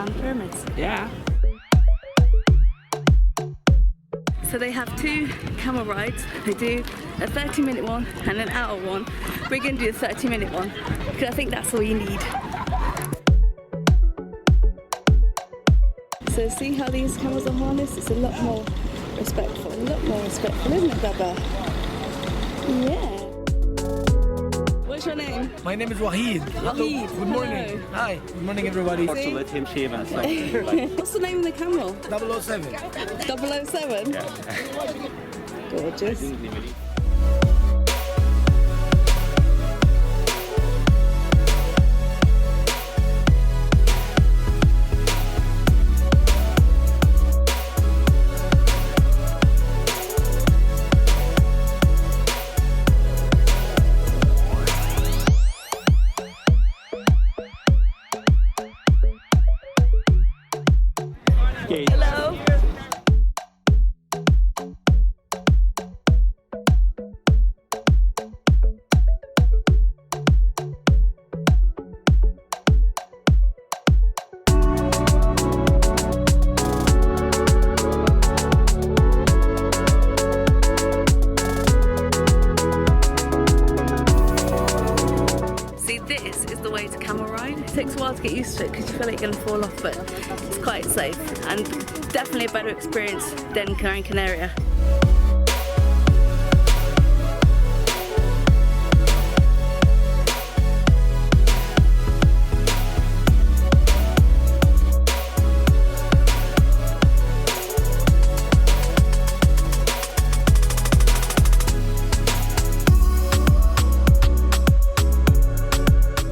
around the pyramids. Yeah. So they have 2 camel rides. They do a 30-minute one and an hour one. We're going to do a 30-minute one because I think that's all you need. So see how these camels are harnessed? It's a lot more respectful, isn't it, Baba? Yeah. What's your name? My name is Wahid. Wahid. Good morning. Hello. Hi. Good morning, everybody. See? Let him shave and stuff. What's the name of the camel? 007. 007? Gorgeous. Hello. See, this is the way to camel ride. It takes a while to get used to it because you feel like you're going to fall off, but it's quite safe and definitely a better experience than Gran Canaria.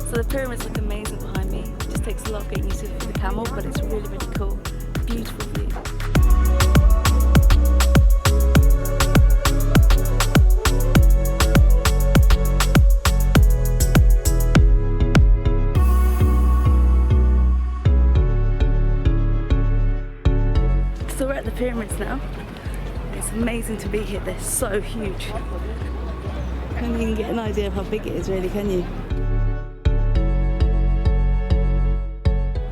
So the pyramids look amazing behind me. It just takes a lot getting used to it for the camel, but it's really, really cool. Beautiful view. So we're at the pyramids now. It's amazing to be here. They're so huge. And you can get an idea of how big it is, really, can you?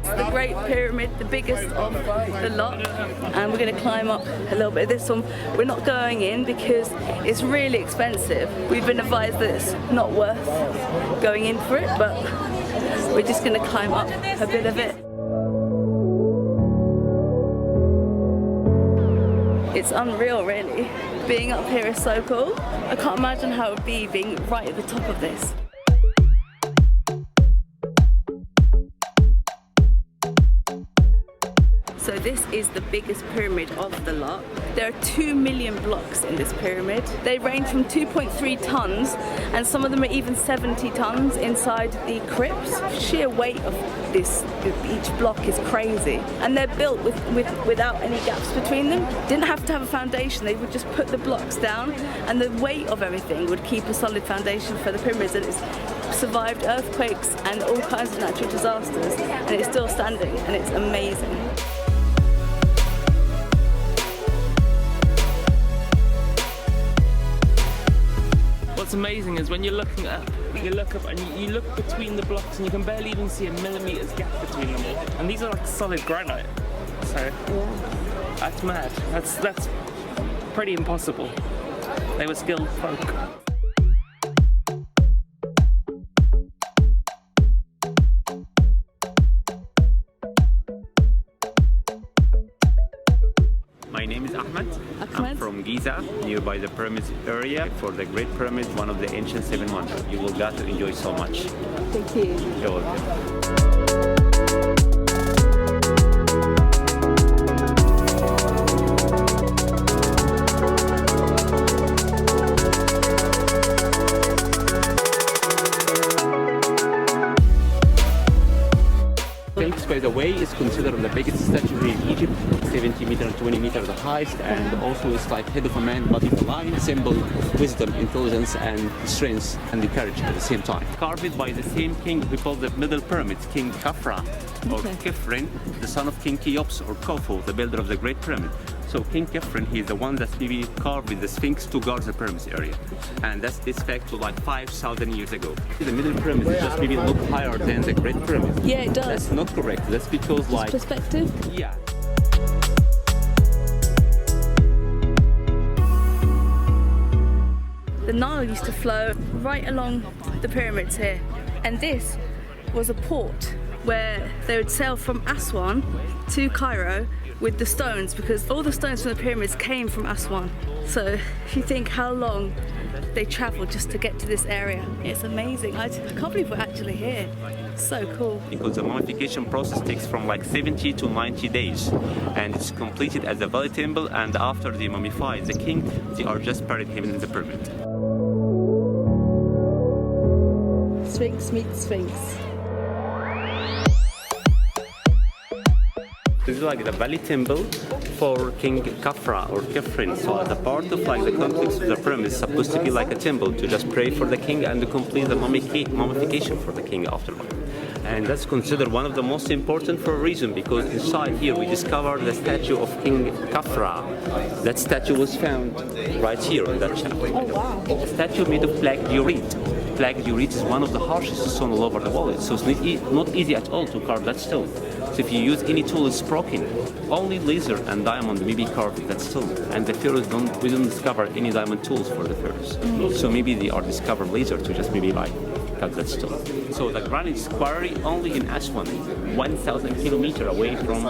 The Great Pyramid, the biggest of the lot, and we're going to climb up a little bit of this one. We're not going in because it's really expensive. We've been advised that it's not worth going in for it, but we're just going to climb up a bit of it. It's unreal, really. Being up here is so cool. I can't imagine how it would be being right at the top of this. So this is the biggest pyramid of the lot. There are 2 million blocks in this pyramid. They range from 2.3 tons, and some of them are even 70 tons inside the crypts. Sheer weight of this, each block is crazy. And they're built without any gaps between them. Didn't have to have a foundation, they would just put the blocks down, and the weight of everything would keep a solid foundation for the pyramids, and it's survived earthquakes and all kinds of natural disasters, and it's still standing, and it's amazing. What's amazing is when you're looking up, you look up and you look between the blocks and you can barely even see a millimeter's gap between them all. And these are like solid granite. So that's mad. That's pretty impossible. They were skilled folk. My name is Ahmed. I'm from Giza, nearby the pyramids area for the Great Pyramid, one of the ancient 7 wonders. You will get to enjoy so much. Thank you. You're welcome. Sphinx, by the way, is considered the biggest statue in Egypt, 70 meters and 20 meters the highest, and also it's like head of a man, body of a lion, symbol wisdom, intelligence, and strength and courage at the same time. Carved by the same king who called the middle pyramid, King Khafre, or Khafre, the son of King Cheops or Khufu, the builder of the Great Pyramid. So King Khafre, he's the one that's maybe carved with the Sphinx to guard the pyramids area. And that's this back to like 5,000 years ago. The middle pyramid just maybe look higher than the Great Pyramid. Yeah, it does. That's not correct. That's because like... Perspective? Yeah. The Nile used to flow right along the pyramids here, and this was a port where they would sail from Aswan to Cairo with the stones, because all the stones from the pyramids came from Aswan. So if you think how long they travelled just to get to this area, it's amazing. I can't believe we're actually here. So cool. Because the mummification process takes from like 70 to 90 days, and it's completed at the Valley Temple, and after they mummify the king, they are just buried him in the pyramid. Sphinx meets Sphinx. This is like the Valley Temple for King Khafre or Khafre. So as a part of like the complex of the pyramid, it's supposed to be like a temple to just pray for the king and to complete the mummification for the king afterlife. And that's considered one of the most important for a reason, because inside here we discovered the statue of King Khafre. That statue was found right here in that chapel. Oh wow. A statue made of black diorite. Black diorite is one of the harshest stones all over the world, so it's not easy at all to carve that stone. So if you use any tool, it's broken. Only laser and diamond may be carved in that stone. And the pharaohs we don't discover any diamond tools for the pharaohs. So maybe they are discovered laser to just maybe like cut that stone. So the granite quarry only in Aswan, 1,000 kilometers away from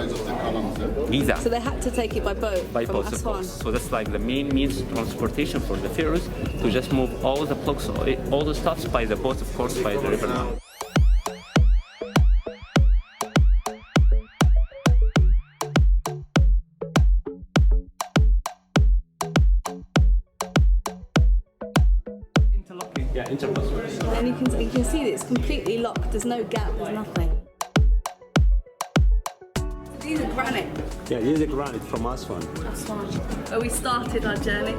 Giza. So they had to take it by boat By from boat, of Aswan. course. So that's like the main means of transportation for the pharaohs, to just move all the blocks, all the stuffs by the boat, of course, by the river Nile. Yeah, interlocking. And you can see that it's completely locked. There's no gap. There's nothing. These are granite. Yeah, this is a granite from Aswan. That's fine. Where we started our journey.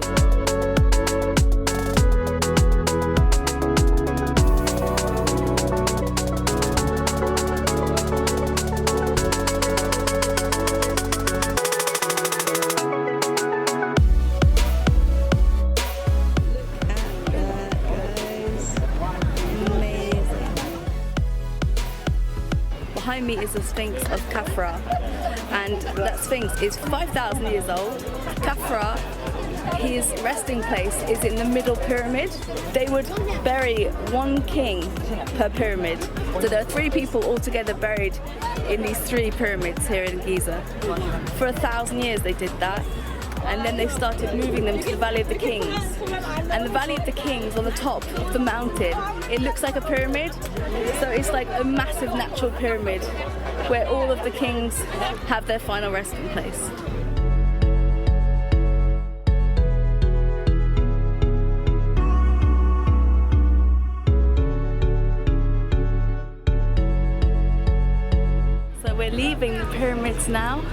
Behind me is the Sphinx of Khafre, and that Sphinx is 5,000 years old. Khafre, his resting place is in the middle pyramid. They would bury one king per pyramid. So there are 3 people altogether buried in these 3 pyramids here in Giza. For 1,000 years they did that. And then they started moving them to the Valley of the Kings. And the Valley of the Kings, on the top of the mountain, it looks like a pyramid. So it's like a massive natural pyramid where all of the kings have their final resting place. So we're leaving the pyramids now,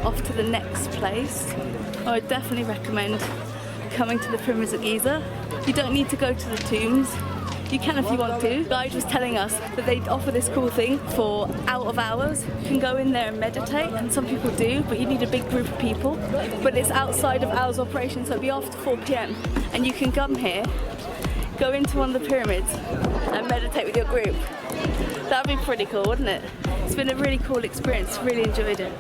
off to the next place. I would definitely recommend coming to the Pyramids of Giza. You don't need to go to the tombs. You can if you want to. The guide was telling us that they offer this cool thing for out of hours. You can go in there and meditate, and some people do, but you need a big group of people. But it's outside of hours of operation, so it'll be after 4 p.m. And you can come here, go into one of the pyramids and meditate with your group. That'd be pretty cool, wouldn't it? It's been a really cool experience, really enjoyed it.